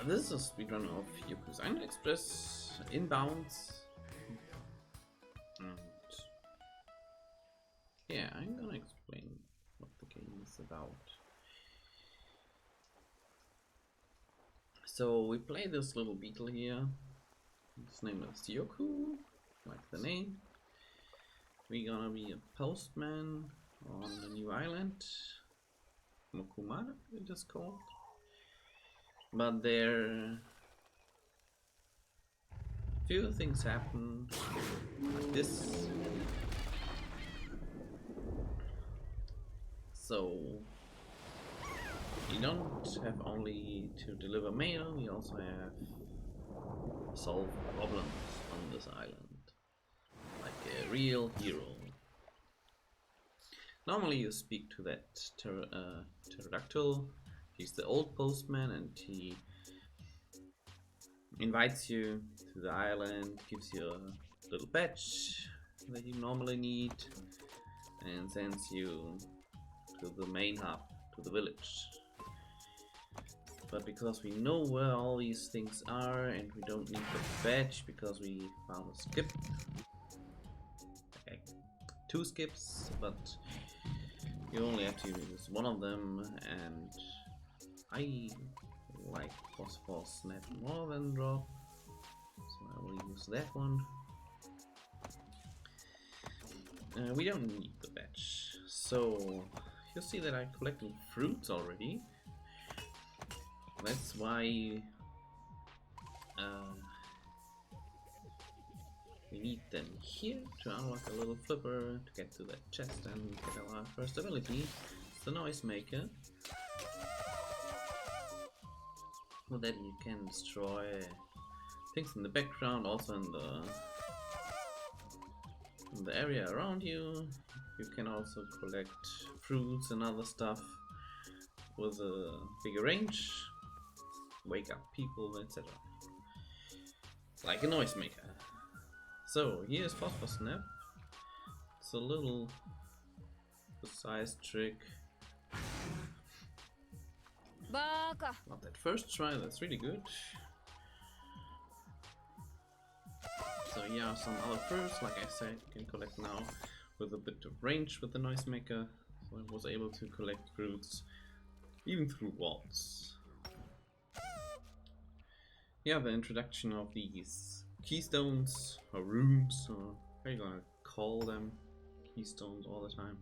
This is a speedrun of Yoku's Express inbounds. And yeah, I'm gonna explain what the game is about. So we play this little beetle here. His name is Yoku, like the name. We're gonna be a postman on a new island. Mokuma, it is called. But there few things happen like this. So you don't have only to deliver mail, you also have solve problems on this island, like a real hero. Normally you speak to that pterodactyl. He's the old postman and he invites you to the island, gives you a little badge that you normally need, and sends you to the main hub, to the village. But because we know where all these things are and we don't need the badge because we found a skip, okay, 2 skips, but you only have to use one of them, and I like phosphor snap more than drop, so I will use that one. We don't need the badge, so you'll see that I'm collecting fruits already. That's why we need them here to unlock a little flipper to get to that chest and get our first ability. It's the noisemaker. So that you can destroy things in the background, also in the area around you. You can also collect fruits and other stuff with a bigger range, wake up people, etc. Like a noisemaker. So here's Phosphor Snap. It's a little precise trick. Not that first try, that's really good. So here are some other fruits, like I said, you can collect now with a bit of range with the noisemaker. So I was able to collect fruits even through walls. Yeah, the introduction of these keystones or rooms, or how are you gonna call them? Keystones all the time.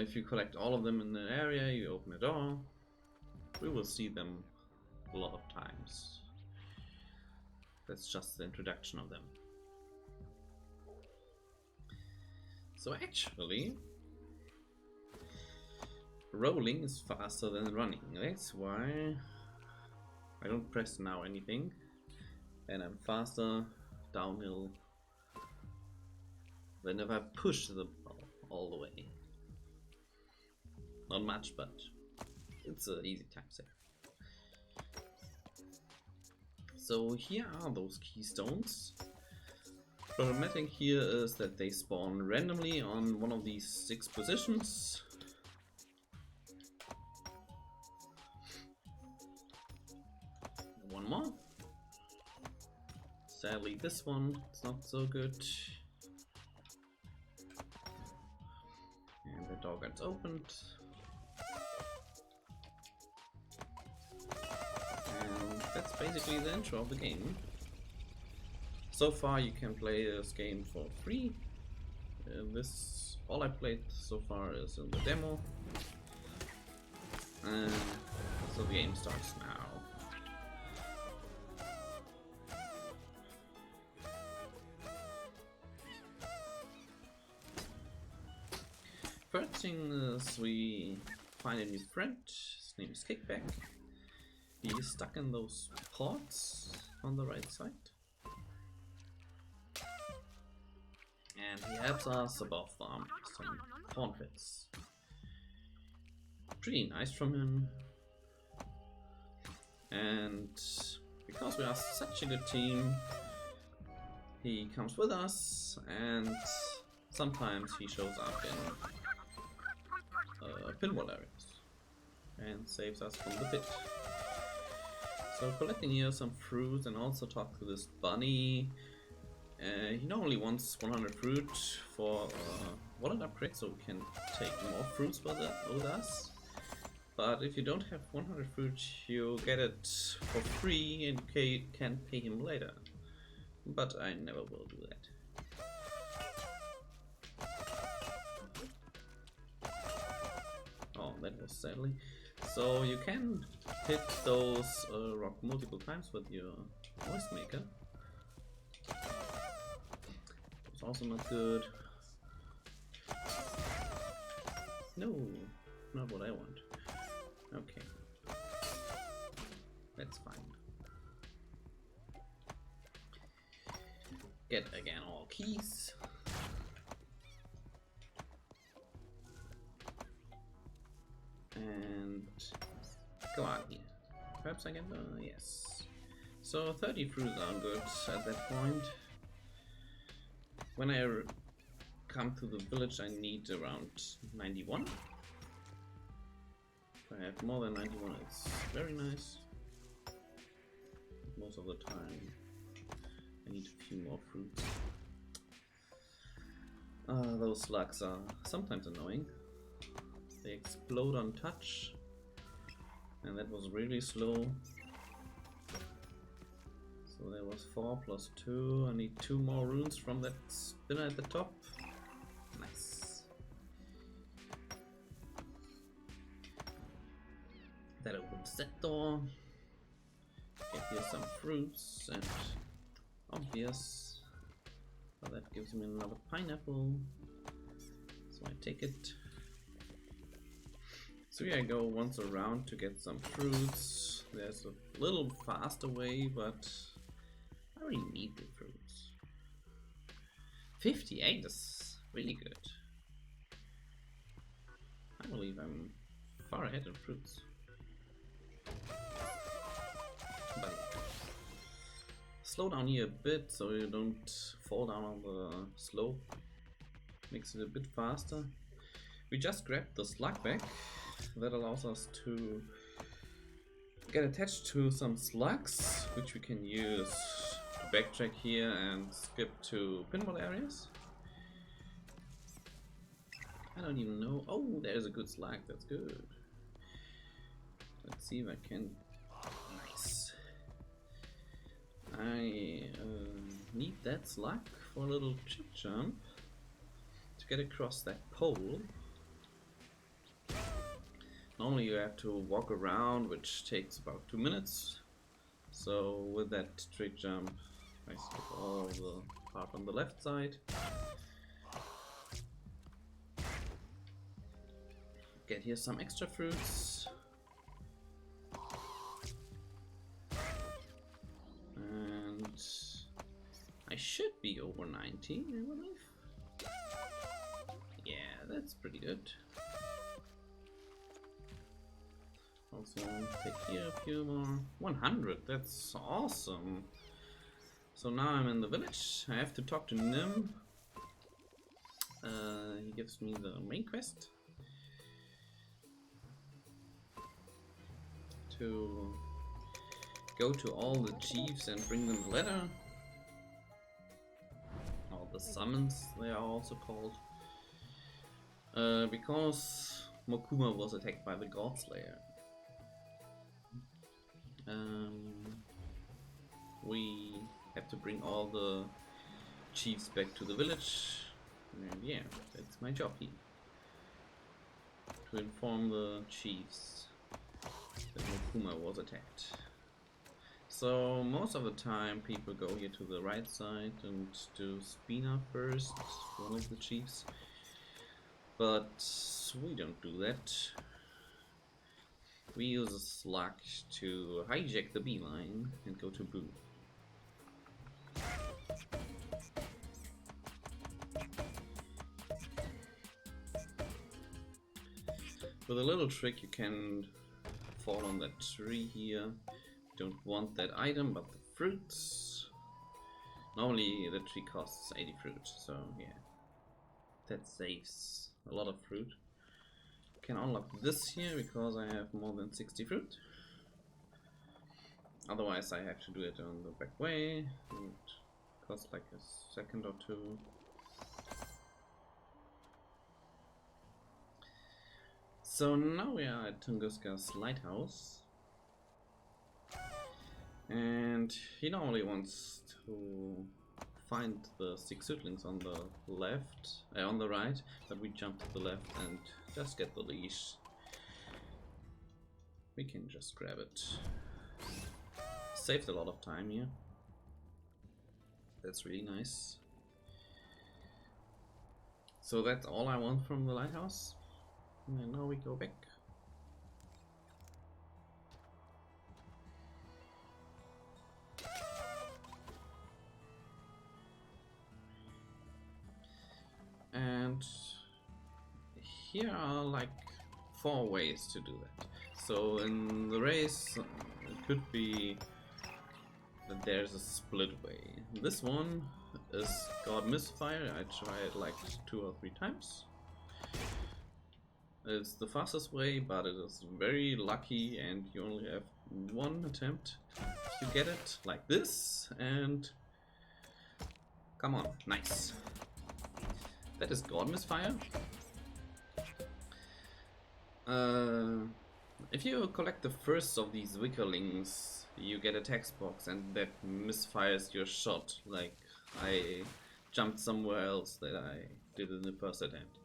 If you collect all of them in the area, you open a door. We will see them a lot of times. That's just the introduction of them. So actually, rolling is faster than running. That's why I don't press now anything, and I'm faster downhill than if I push the ball all the way. Not much, but it's an easy time save. So here are those keystones. Problematic here is that they spawn randomly on one of these 6 positions. One more. Sadly, this one is not so good. And the door gets opened. And that's basically the intro of the game. So far you can play this game for free. All I played so far is in the demo. And so the game starts now. First thing is we find a new friend. His name is Kickback. He is stuck in those pods on the right side. And he helps us above some pawn pits. Pretty nice from him. And because we are such a good team, he comes with us, and sometimes he shows up in pinball areas and saves us from the pit. So collecting here some fruit and also talk to this bunny. He normally wants 100 fruit for wallet upgrade, so we can take more fruits with us. But if you don't have 100 fruit, you get it for free and can pay him later. But I never will do that. Oh, that was sadly. So you can hit those rock multiple times with your noise maker. It's also not good. No, not what I want. Okay, that's fine. Get again all keys. And go out here. Perhaps I get yes. So 30 fruits are good at that point. When I come to the village, I need around 91. If I have more than 91, it's very nice. Most of the time, I need a few more fruits. Those slugs are sometimes annoying. They explode on touch, and that was really slow. So there was 4 plus 2. I need 2 more runes from that spinner at the top. Nice. That opens that door. Get here some fruits and obvious. But that gives me another pineapple. So I take it. So yeah, I go once around to get some fruits. There's a little faster way, but I really need the fruits. 58 is really good. I believe I'm far ahead of fruits. But slow down here a bit so you don't fall down on the slope. Makes it a bit faster. We just grabbed the slug back. That allows us to get attached to some slugs, which we can use to backtrack here and skip to pinball areas. I don't even know. Oh, there's a good slug. That's good. Let's see if I can. Nice. I need that slug for a little chip jump to get across that pole. Normally you have to walk around, which takes about 2 minutes. So with that trick jump, I skip all the part on the left side. Get here some extra fruits. And I should be over 90, I believe. Yeah, that's pretty good. Also take here a few more. 100, that's awesome. So now I'm in the village. I have to talk to Nim. He gives me the main quest to go to all the chiefs and bring them the letter. All the summons, they are also called. Because Mokuma was attacked by the God Slayer. We have to bring all the chiefs back to the village, and yeah, that's my job here. To inform the chiefs that Mokuma was attacked. So most of the time people go here to the right side and do Spina first, one of the chiefs. But we don't do that. We use a slug to hijack the beeline and go to Boo. With a little trick you can fall on that tree here. Don't want that item, but the fruits. Normally the tree costs 80 fruit, so yeah. That saves a lot of fruit. Can unlock this here because I have more than 60 fruit. Otherwise I have to do it on the back way. It costs like a second or two. So now we are at Tunguska's lighthouse. And he normally wants to find the 6 suitlings on the left, on the right, but we jump to the left and just get the leash. We can just grab it. Saved a lot of time here. That's really nice. So that's all I want from the lighthouse. And now we go back. And here are like 4 ways to do that. So in the race, it could be that there's a split way. This one is God Misfire. I tried like 2 or 3 times. It's the fastest way, but it is very lucky and you only have 1 attempt. If you get it like this, and come on, nice. That is God Misfire. If you collect the first of these wickerlings, you get a text box and that misfires your shot. Like I jumped somewhere else that I did in the first attempt.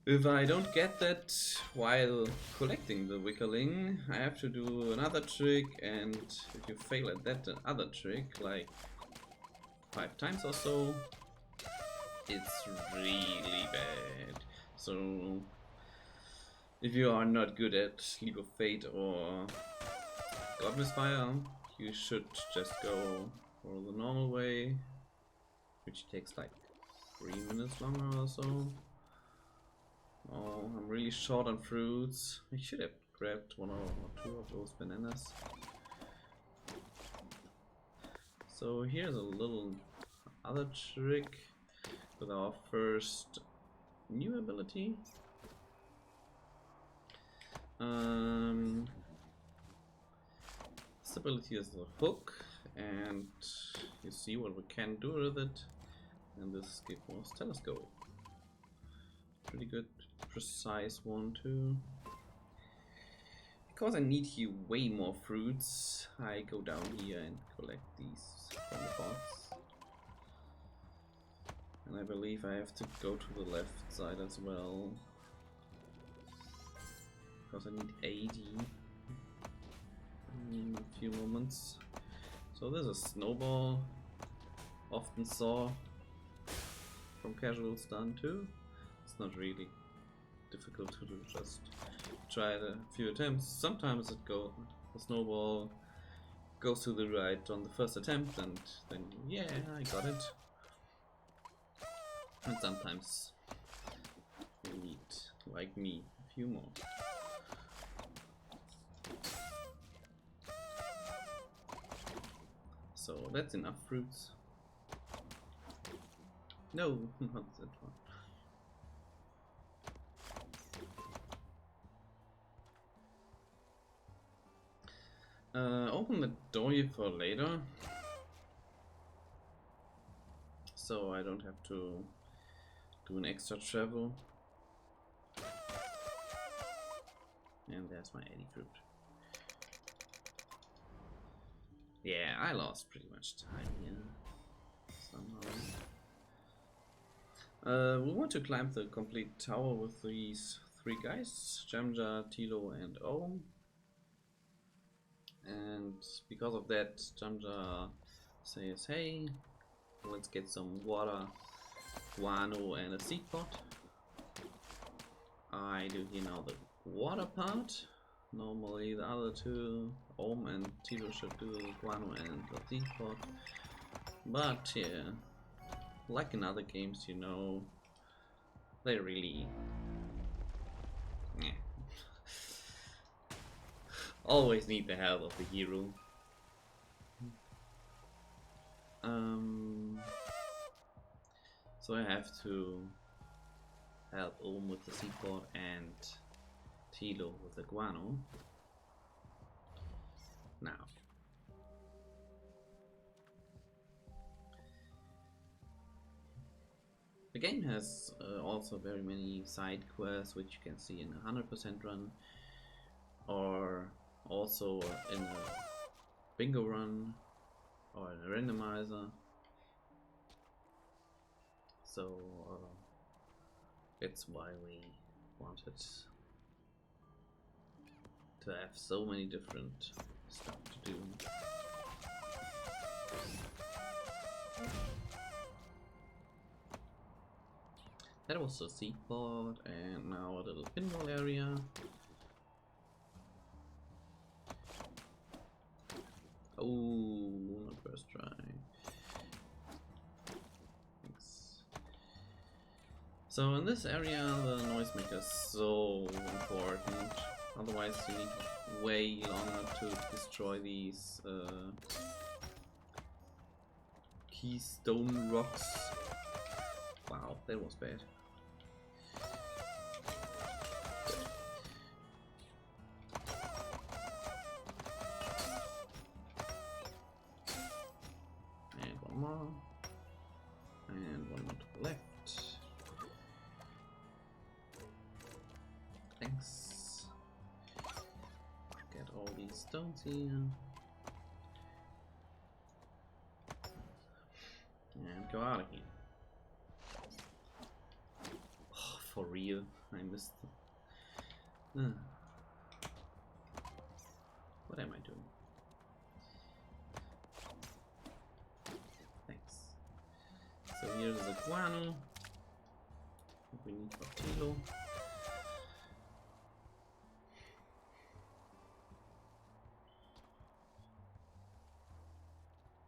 If I don't get that while collecting the wickerling, I have to do another trick, and if you fail at that other trick, like 5 times or so, it's really bad. So if you are not good at Leap of Fate or God Misfire, you should just go for the normal way, which takes like 3 minutes longer or so. Oh, I'm really short on fruits. I should have grabbed 1 or 2 of those bananas. So here's a little other trick with our first new ability. This ability is the hook, and you see what we can do with it. And this gives us telescope. Pretty good, precise one too. Because I need here way more fruits, I go down here and collect these from the box. And I believe I have to go to the left side as well. Because I need 80 in a few moments. So there's a snowball, often saw from casual stun too. It's not really difficult to do, just try it a few attempts. Sometimes the snowball goes to the right on the first attempt, and then yeah, I got it. And sometimes you need, like me, a few more. So that's enough fruits. No, not that one. Open the door here for later, so I don't have to do an extra travel. And there's my 80 fruit. Yeah, I lost pretty much time here somehow. We want to climb the complete tower with these 3 guys, Jamja, Tilo and Ohm. And because of that, Jamja says, hey, let's get some water, guano and a seed pot. I do here now the water part. Normally the other 2, Ohm and Tilo, should do guano and the seed pot. But yeah, like in other games, you know, they really always need the help of the hero. So I have to help Ohm with the seed pod and Tilo with the guano. Now, The game has also very many side quests, which you can see in a 100% run, or also in a bingo run, or in a randomizer. So that's why we wanted to have so many different stuff to do. That was the seaport, and now a little pinball area. Oh, my first try. Thanks. So in this area, the noisemaker is so important. Otherwise, you need way longer to destroy these keystone rocks. Wow, that was bad. And one more. And one more to the left. Thanks. Get all these stones here. And go out of here. Oh, for real, I missed them. What am I doing? Thanks. So here's the guano. We need Portillo.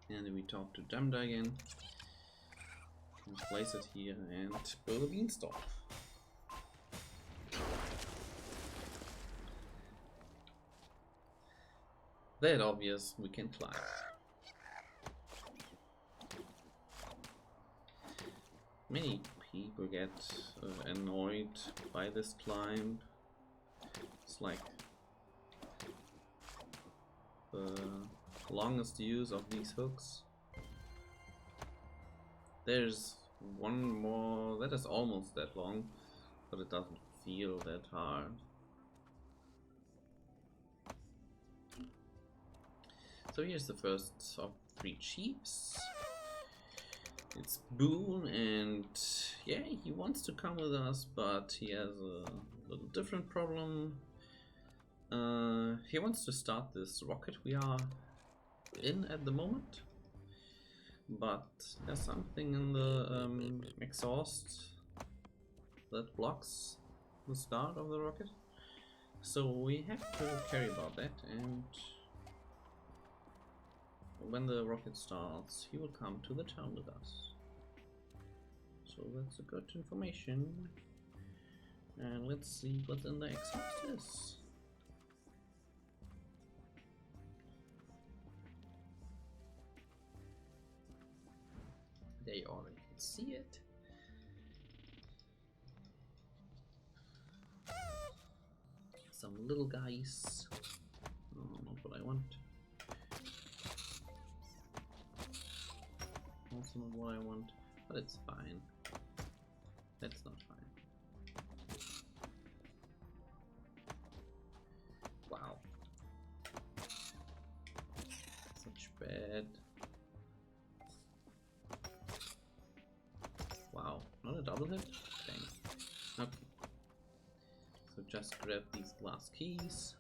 And then we talk to Jamda again. And place it here and build a beanstalk. That obvious, we can climb. Many people get annoyed by this climb. It's like the longest use of these hooks. There's one more that is almost that long, but it doesn't feel that hard. So here's the first of 3 chiefs. It's Boone, and yeah, he wants to come with us, but he has a little different problem. He wants to start this rocket we are in at the moment, but there's something in the exhaust that blocks the start of the rocket. So we have to care about that, and when the rocket starts, he will come to the town with us. So that's a good information. And let's see what in the exhaust is. There you already can see it. Some little guys. Oh, not what I want. Also not what I want, but it's fine. That's not fine. Wow. Such bad. Wow, not a double hit? Dang. Okay. So just grab these glass keys.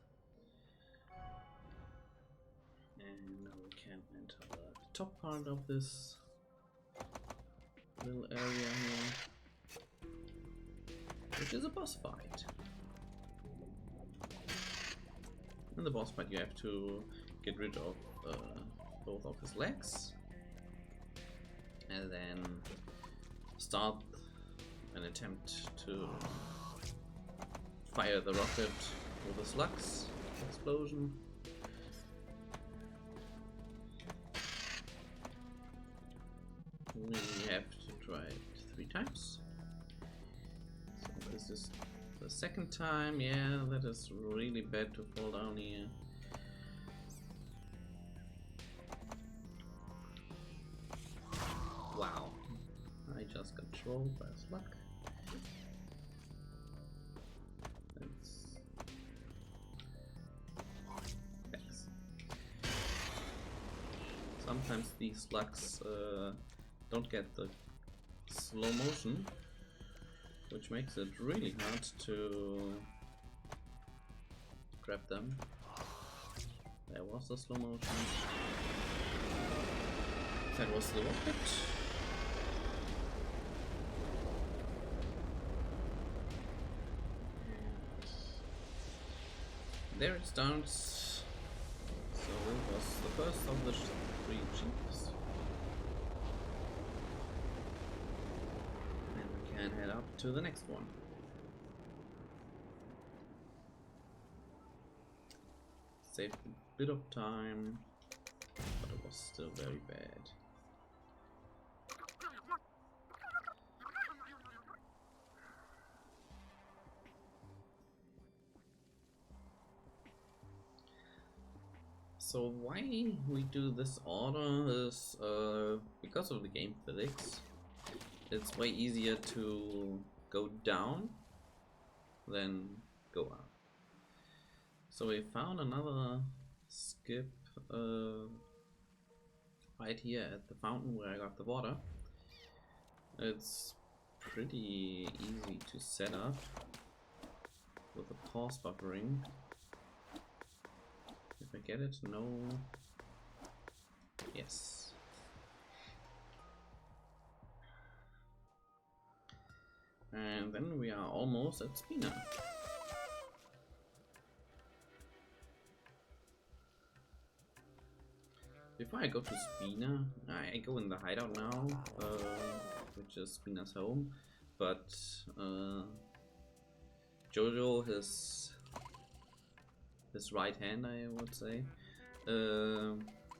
And now we can enter the top part of this little area here, which is a boss fight. In the boss fight you have to get rid of both of his legs and then start an attempt to fire the rocket with a slugs explosion. We have to try it 3 times. So this is the second time. Yeah, that is really bad to fall down here. Wow. I just got trolled by a slug. Thanks. Sometimes these slugs don't get the slow motion, which makes it really hard to grab them. There was the slow motion. That was the rocket. There it starts. So it was the first of the 3 jeeps. And we can head up to the next one. Saved a bit of time, but it was still very bad. So why we do this order is because of the game physics. It's way easier to go down than go up. So we found another skip right here at the fountain where I got the water. It's pretty easy to set up with the pause buffering. If I get it, no. Yes. And then we are almost at Spina. Before I go to Spina, I go in the hideout now, which is Spina's home. But Jojo, his right hand, I would say,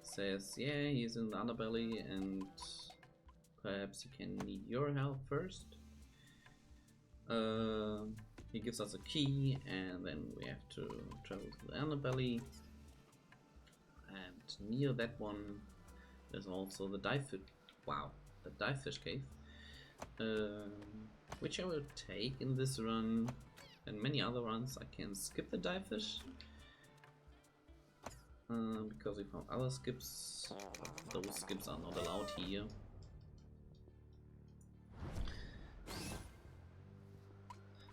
says, yeah, he's in the underbelly and perhaps he can need your help first. He gives us a key and then we have to travel to the underbelly. And near that one is also the dive fish. Wow, the dive fish cave, which I will take in this run. And many other runs I can skip the dive fish because we found other skips. Those skips are not allowed here.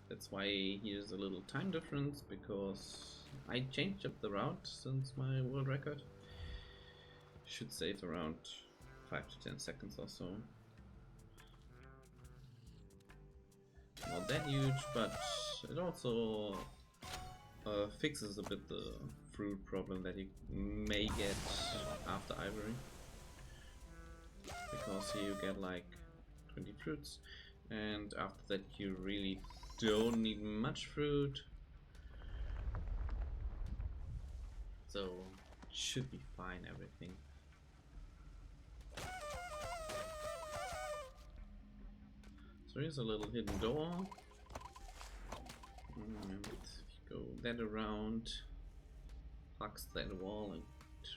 That's why here's a little time difference, because I changed up the route since my world record. Should save around 5 to 10 seconds or so. Not that huge, but it also fixes a bit the fruit problem that you may get after Ivory. Because here you get like 20 fruits, and after that you really don't need much fruit. So it should be fine, everything. So here's a little hidden door. And if you go that around, hugs that wall and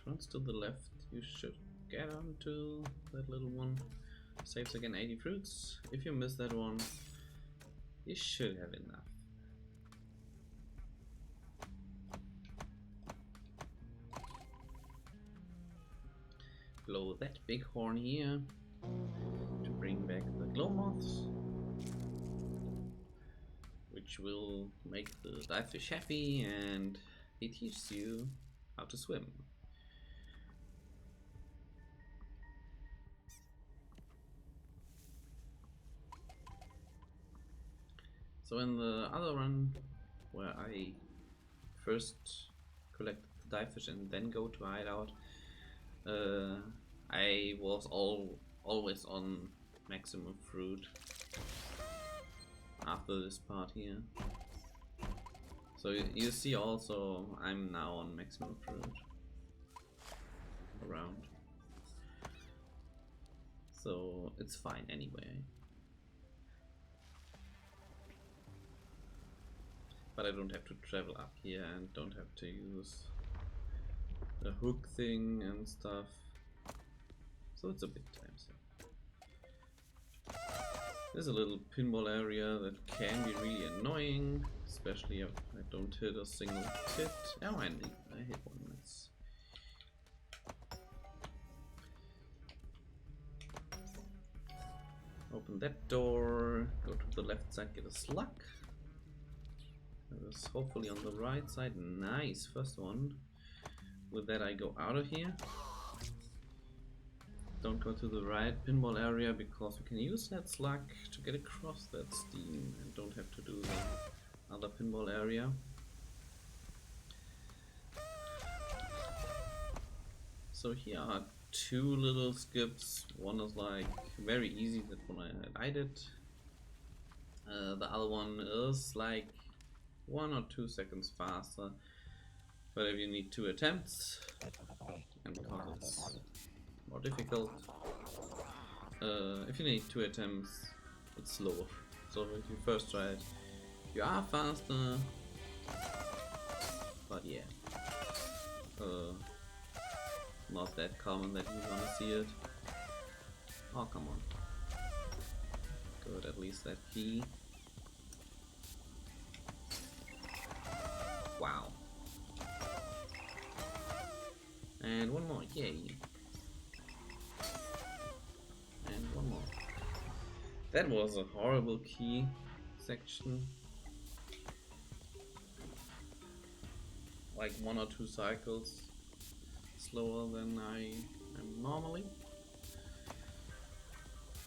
runs to the left, you should get onto that little one. Saves again 80 fruits. If you miss that one, you should have enough. Blow that big horn here to bring back the glow moths, which will make the dive fish happy, and he teaches you how to swim. So in the other run, where I first collect the dive fish and then go to hideout, I was always on maximum fruit after this part here. So you see also I'm now on maximum fruit around. So it's fine anyway. But I don't have to travel up here and don't have to use the hook thing and stuff. So it's a bit time saver. There's a little pinball area that can be really annoying, especially if I don't hit a single hit. Oh, I hit one. Let's open that door, go to the left side, get a slug. That is hopefully on the right side. Nice, first one. With that I go out of here. Don't go to the right pinball area because we can use that slug to get across that steam and don't have to do the other pinball area. So here are two little skips. One is like very easy, that one I did. The other one is like 1 or 2 seconds faster, but if you need 2 attempts, and because it's more difficult, if you need 2 attempts, it's slower. So if you first try it, you are faster, but yeah, not that common that you wanna see it. Oh, come on. Good, at least that key. Wow. And one more, yay. And one more. That was a horrible key section. Like 1 or 2 cycles slower than I am normally.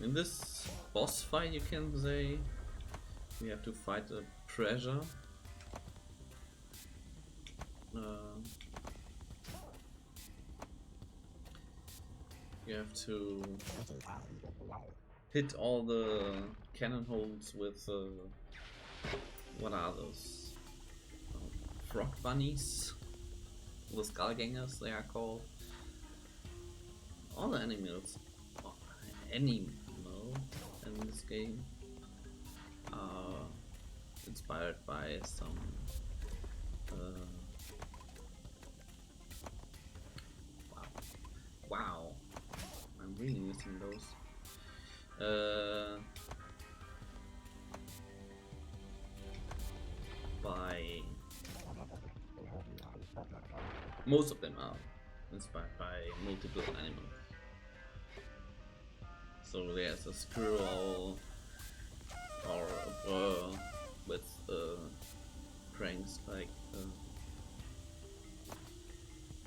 In this boss fight, you can say, we have to fight the pressure. You have to hit all the cannon holes with what are those? Frog bunnies? The skullgangers they are called. All the animals, animal in this game are inspired by some wow, I'm really missing those. By most of them are inspired by multiple animals. So there's a squirrel or a bird with pranks like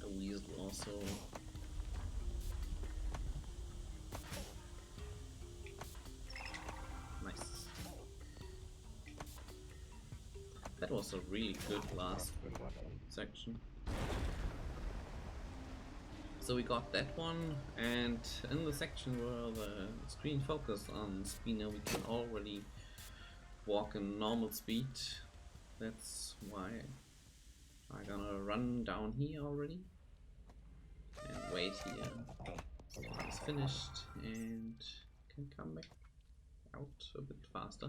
a weasel also. Nice. That was a really good last section. So we got that one, and in the section where the screen focused on Spina, we can already walk in normal speed. That's why I'm gonna run down here already and wait here until it's finished and can come back out a bit faster.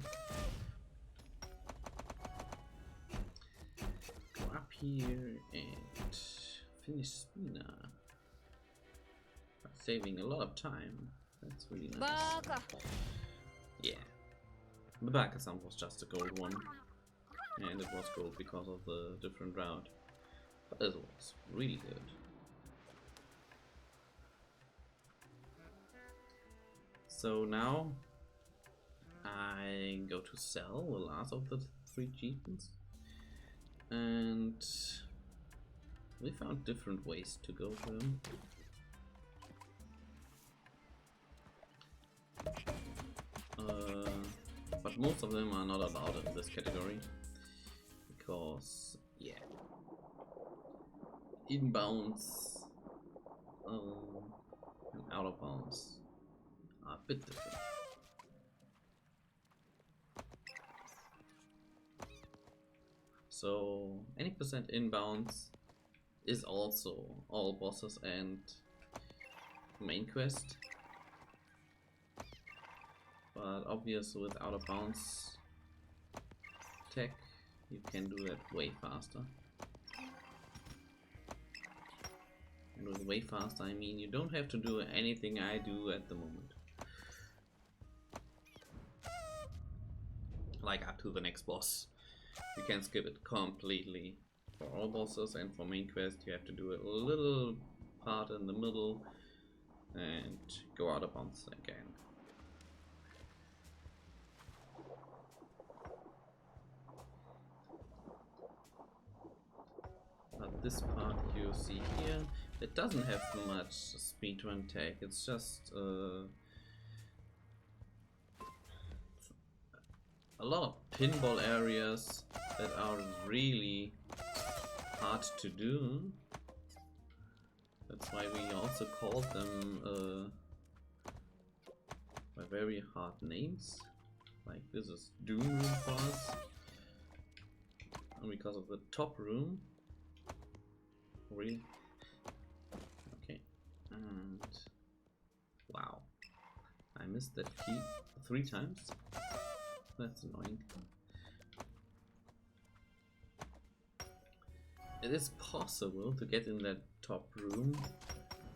Go up here and finish Spina. Saving a lot of time. That's really nice. Yeah. The Baka sound was just a gold one. And it was gold because of the different route. But it was really good. So now I go to sell the last of the 3 achievements. And we found different ways to go to them. But most of them are not allowed in this category because, yeah, inbounds and out of bounds are a bit different. So any percent inbounds is also all bosses and main quest. But obviously with out of bounds tech, you can do that way faster. And with way faster, I mean you don't have to do anything I do at the moment. like up to the next boss. You can skip it completely for all bosses, and for main quest you have to do a little part in the middle and go out of bounds again. But this part you see here, it doesn't have much speedrun tag, it's just a lot of pinball areas that are really hard to do. That's why we also called them by very hard names. Like this is Doom Room for us, and because of the top room. Really? Okay. And wow, I missed that key 3 times. That's annoying. It is possible to get in that top room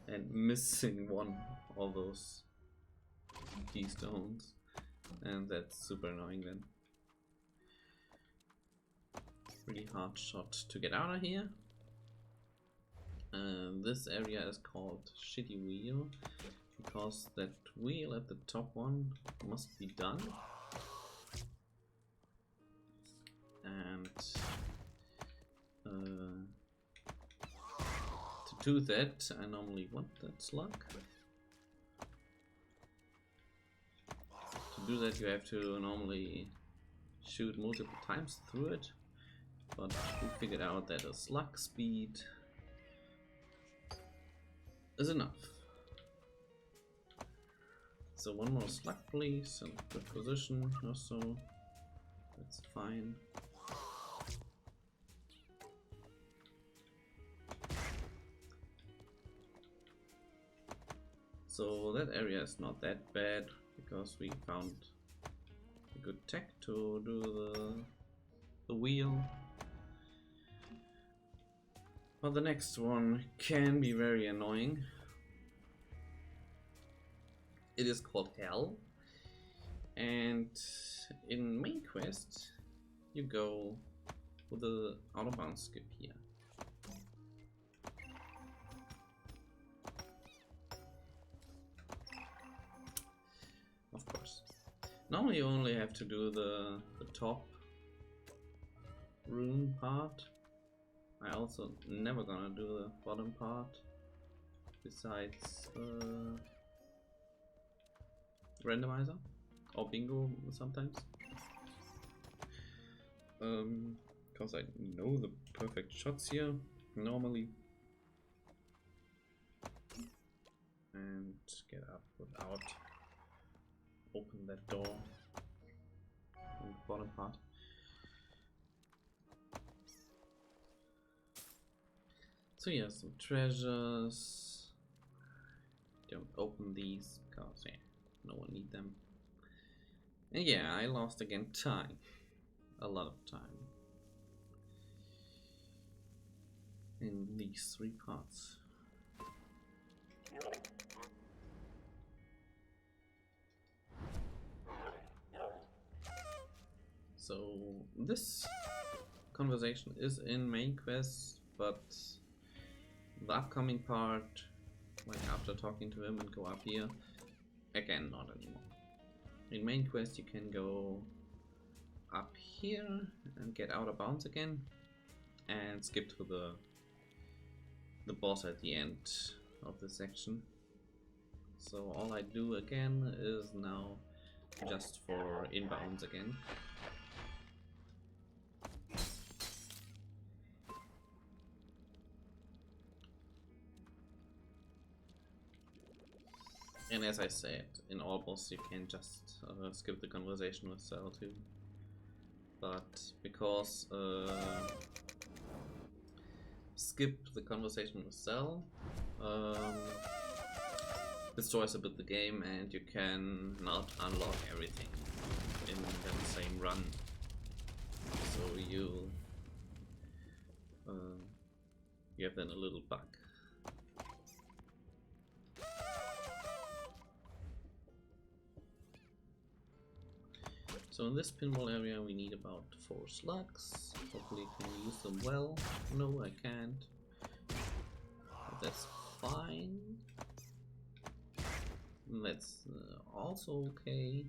and missing one of those keystones, and that's super annoying then. Really hard shot to get out of here. This area is called Shitty Wheel because that wheel at the top one must be done. And to do that, I normally want that slug. To do that, you have to normally shoot multiple times through it, but we figured out that a slug speed is enough. So one more slug please, and good position or so. That's fine. So that area is not that bad because we found a good tech to do the wheel. But the next one can be very annoying. It is called Hell, and in main quest you go with the out of bounds skip here. Of course. Normally you only have to do the top room part. I also never gonna do the bottom part, besides randomizer or bingo sometimes, because I know the perfect shots here normally, and get up without open that door in the bottom part. So yeah, some treasures. Don't open these because yeah, no one need them. And yeah, I lost again time. A lot of time. In these 3 parts. So this conversation is in main quest, but the upcoming part, like after talking to him and go up here, again not anymore. In main quest you can go up here and get out of bounds again and skip to the boss at the end of the section. So all I do again is now just for inbounds again. And as I said, in all bosses you can just skip the conversation with Cell too. But because skip the conversation with Cell destroys a bit the game, and you can not unlock everything in that same run. So you have then a little bug. So in this pinball area we need about 4 slugs. Hopefully I can use them well. No, I can't. But that's fine. That's also okay.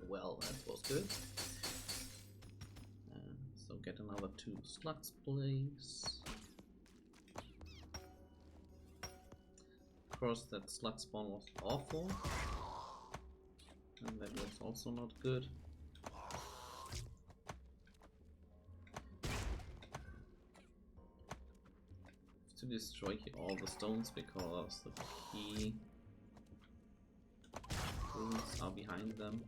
Well, that was good. So get another 2 slugs, please. Of course, that slug spawn was awful. And that was also not good. To destroy all the stones because the key runes are behind them.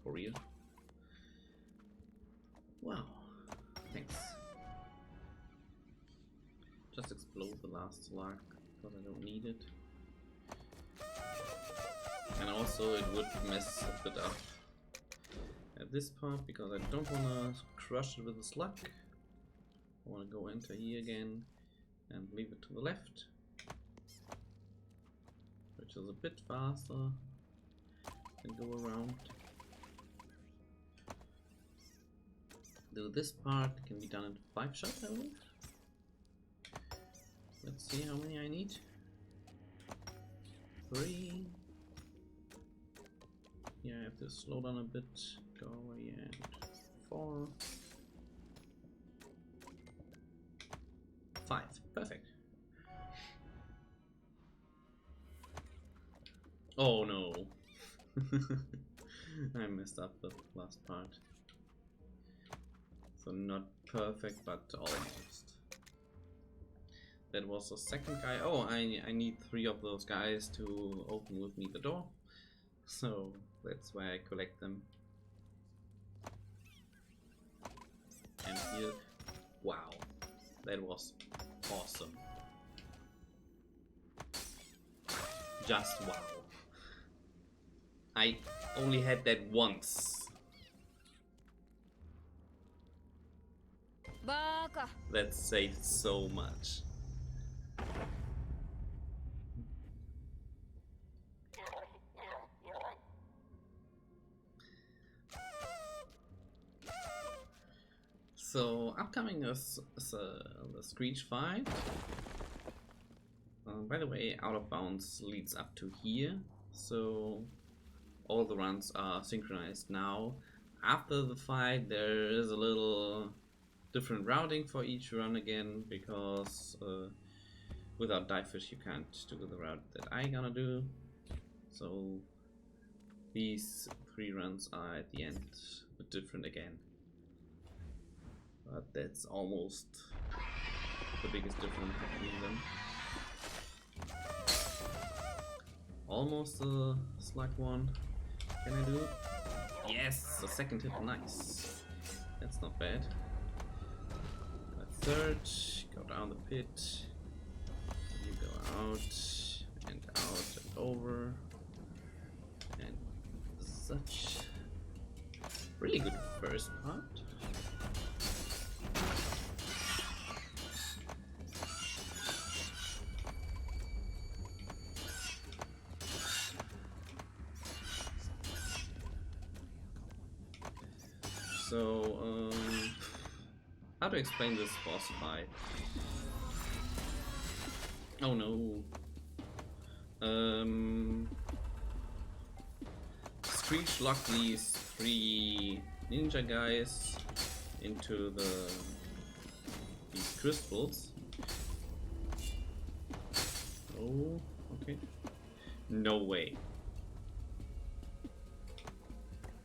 For real? Wow. Thanks. Just explode the last slug because I don't need it. And also it would mess a bit up at this part because I don't want to crush it with a slug. I want to go enter here again and leave it to the left, which is a bit faster and go around. Do this part can be done in 5 shots, I believe. Let's see how many I need. 3. Yeah, I have to slow down a bit. Go away and 4. 5. Perfect. Oh no. I messed up the last part. So not perfect, but almost. That was the second guy. Oh, I need 3 of those guys to open with me the door. So that's why I collect them. And here, wow, that was awesome. Just wow. I only had that once. Baka. That saved so much. So upcoming is the Screech fight. By the way, Out of Bounds leads up to here, so all the runs are synchronized now. After the fight, there is a little different routing for each run again, because without Diefish you can't do the route that I'm gonna do. So these 3 runs are at the end a bit different again. But that's almost the biggest difference between them. Almost a slug one. Can I do it? Yes, the second hit, nice. That's not bad. A third, go down the pit. You go out and over. And such. Really good first part. So, how to explain this boss fight? Oh no. Screech locked these 3 ninja guys into these crystals. Oh, okay. No way.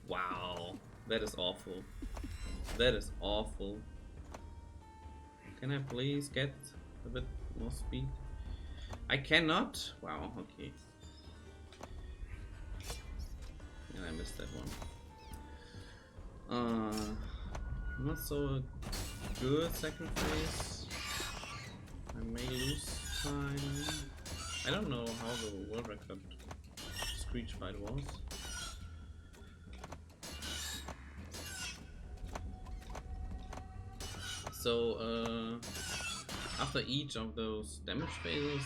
Wow, that is awful. That is awful. Can I please get a bit more speed? I cannot? Wow, okay. Yeah, I missed that one. Not so good second phase. I may lose time. I don't know how the world record Screech fight was. So after each of those damage phases,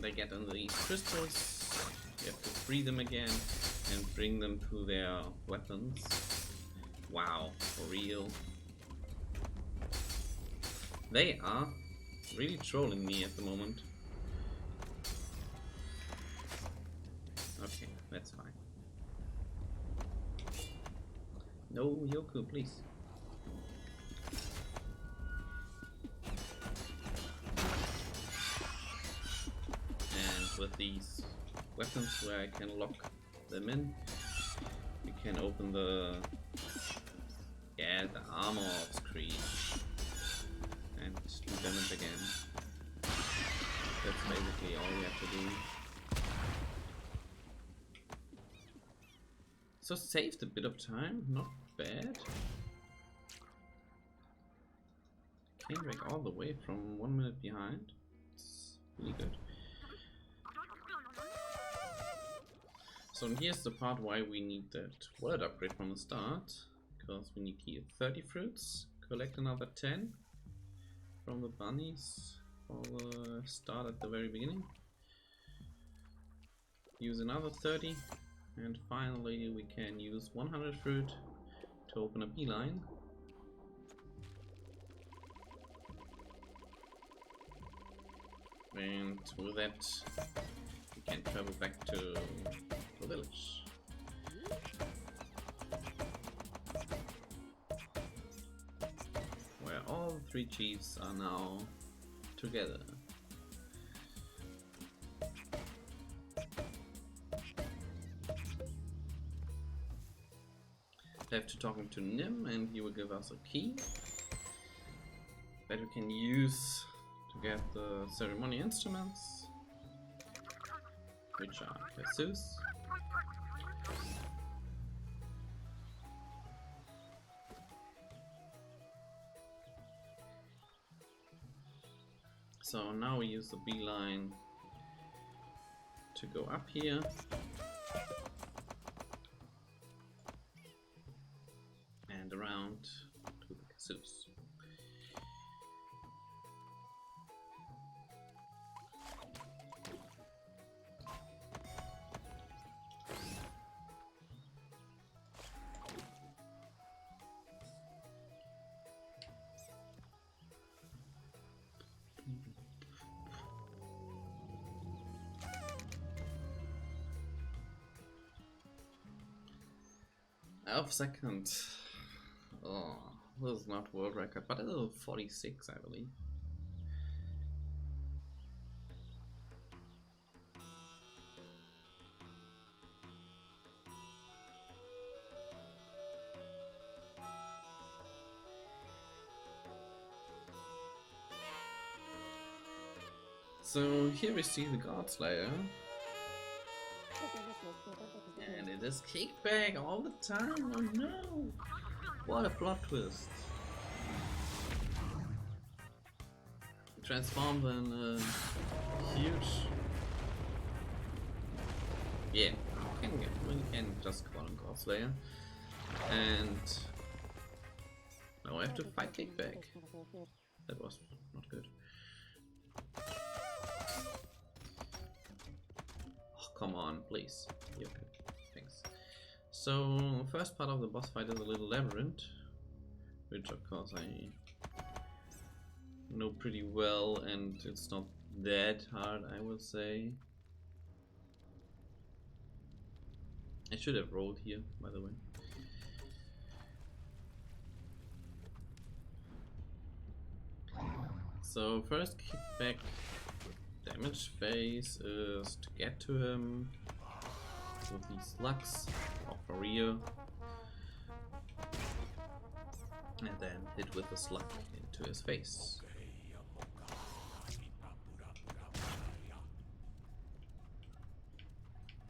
they get on these crystals, you have to free them again and bring them to their weapons. Wow, for real. They are really trolling me at the moment. Okay, that's fine. No, Yoku, please. And with these weapons where I can lock them in, you can open the armor of screen and do damage again. That's basically all you have to do. So saved a bit of time, not bad. Came back all the way from 1 minute behind. It's really good. So here's the part why we need that wallet upgrade from the start. Because we need here 30 fruits, collect another 10 from the bunnies for the start at the very beginning. Use another 30. And finally we can use 100 fruit to open a beeline. And with that we can travel back to the village. Where all the 3 chiefs are now together. Have to talk to Nim and he will give us a key that we can use to get the ceremony instruments, which are Jesus. So now we use the beeline to go up here. And around to the casus. Half second. Oh, this is not world record, but it's 46, I believe. So here we see the God Slayer. And it is kickback all the time. Oh no! What a plot twist. Transformed in a huge... Yeah, we can just call him God Slayer. And now I have to fight kickback. That was not good. Oh, come on, please. Yoku. Thanks. So, first part of the boss fight is a little labyrinth, which of course I know pretty well, and it's not that hard, I would say. I should have rolled here, by the way. So first kickback damage phase is to get to him with these slugs of Maria, and then hit with the slug into his face.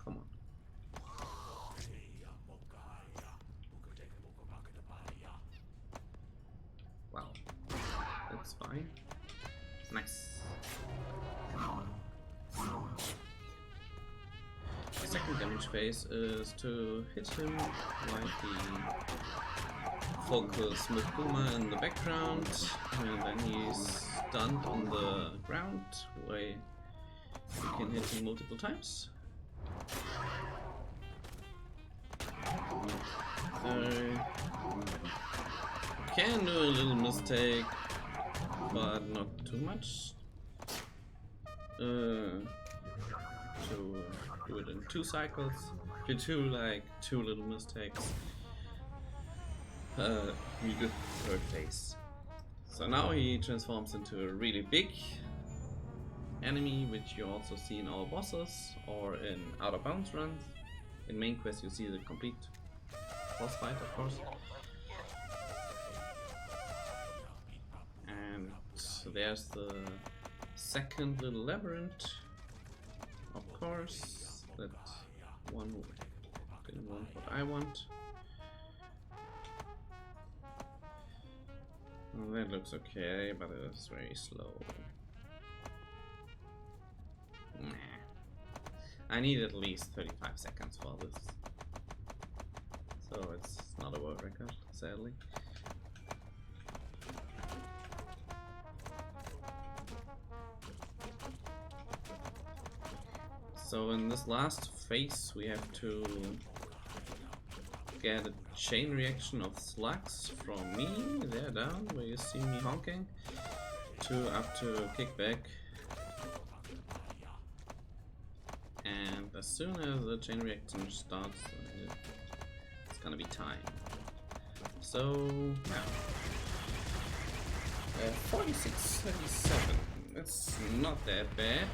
Come on. Wow, that's fine. Nice. The second damage phase is to hit him like the focus Mukuma in the background, and then he's stunned on the ground You can hit him multiple times. Can do a little mistake, but not too much. To do it in 2 cycles. If you do like 2 little mistakes, you get 3rd phase. So now he transforms into a really big enemy, which you also see in all bosses or in out of bounds runs. In main quest you see the complete boss fight, of course. And there's the second little labyrinth, of course. That one didn't want what I want. Well, that looks okay, but it's very slow. Nah. I need at least 35 seconds for this. So it's not a world record, sadly. So in this last phase we have to get a chain reaction of slugs from me, there down, where you see me honking, to up to kickback. And as soon as the chain reaction starts, it's gonna be time. So, yeah. 46:37. It's not that bad.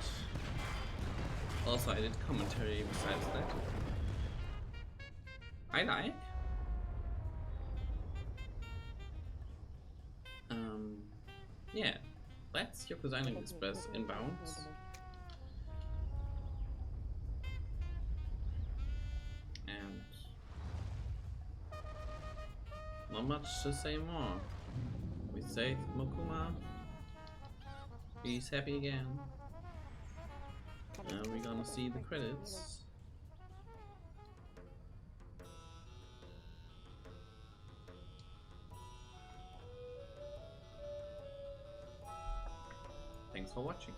Also, I did commentary besides that. I like. Yeah, that's Yoku's Island Express inbounds. And not much to say more. We saved Mokuma. He's happy again. And we're gonna see the credits. Thanks for watching.